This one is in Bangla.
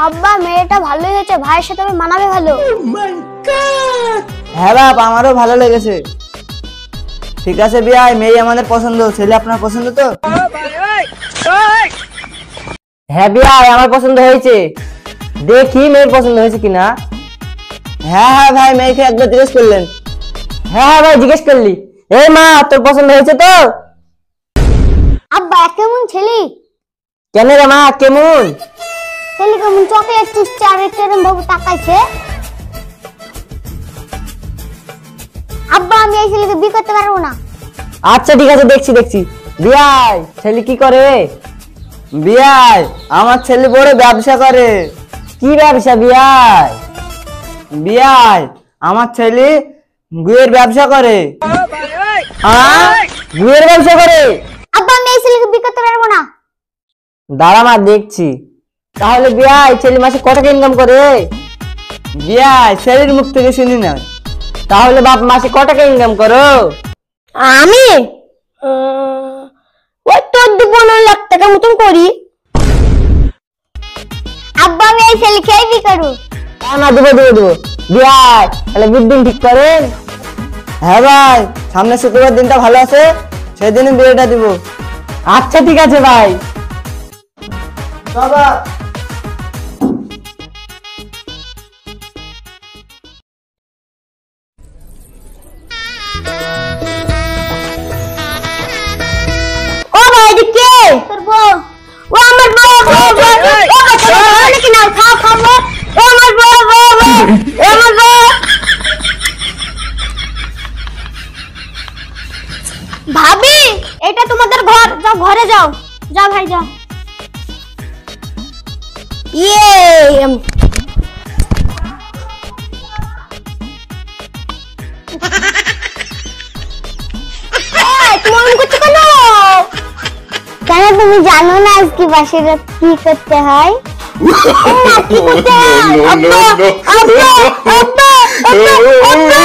আব্বা মেয়েটা ভালোই হয়েছে, ভাইয়ের সাথে মানাবে ভালো। হ্যাঁ বাপ, আমারও ভালো লেগেছে। ঠিক আছে বিয়াই, মেয়ে আমাদের পছন্দ, ছেলে আপনার পছন্দ তো? হ্যাঁ বিয়াই, আমার পছন্দ হয়েছে। দেখি মেয়ের পছন্দ হয়েছে কিনা। হ্যাঁ হ্যাঁ ভাই, মেয়েকে একবার জিজ্ঞেস করলেন? হ্যাঁ হ্যাঁ ভাই, জিজ্ঞেস করলি। এই মা, তোর পছন্দ হয়েছে তো? আব্বা কেমন ছেলে? কেন রে মা, কেমন ছেলে? কেমন চকলেট চুষছে আর কেরম ভাবে তাকাইছে। আব্বা আমি এই ছেলেকে বিয়ে করতে পারবো না। আচ্ছা ঠিক আছে, দেখছি দেখছি। বিয়াই, ছেলে কি করে? বিয়াই, আমার ছেলে বড় ব্যবসা করে। কি ব্যবসা বিয়াই? বিয়াই, আমার ছেলে গুয়ের ব্যবসা করে। গুয়ের ব্যবসা করে? আব্বা আমি এই ছেলেকে বিয়ে করতে পারবো না। দাঁড়া মা, দেখছি। তাহলে বিয়াই, ছেলে মাসে কত টাকা ইনকাম করে? বিয়াই, ছেলের মুখ থেকে শুনি না। তাহলে বাপ মাসে কত টাকা ইনকাম করো? আমি ওই 14-15 লাখ টাকা মতন করি। আব্বা আমি এই ছেলেকে বিয়ে করবো। না, দেবো দেবো দেবো। বিয়াই, তাহলে বিয়ের দিন ঠিক করেন। হ্যাঁ ভাই, সামনে শুক্রবার দিনটা ভালো আছে, সেদিনই বিয়েটা দিব। আচ্ছা ঠিক আছে ভাই। বাবা, ও ভাই কে? তোর বউ। ও আমার বউ। ও বাচ্চা নাকি না, খাও খাবো। ও আমার বউ বউ বউ। ও আমার বউ। ভাবি, এটা তোমাদের ঘর, যাও ঘরে যাও। যাও ভাই যাও। কেন তুমি জানো না আজকে বাসের রাত কি করতে হয়? কি করতে হয়? আব্বা আব্বা আব্বা আব্বা আব্বা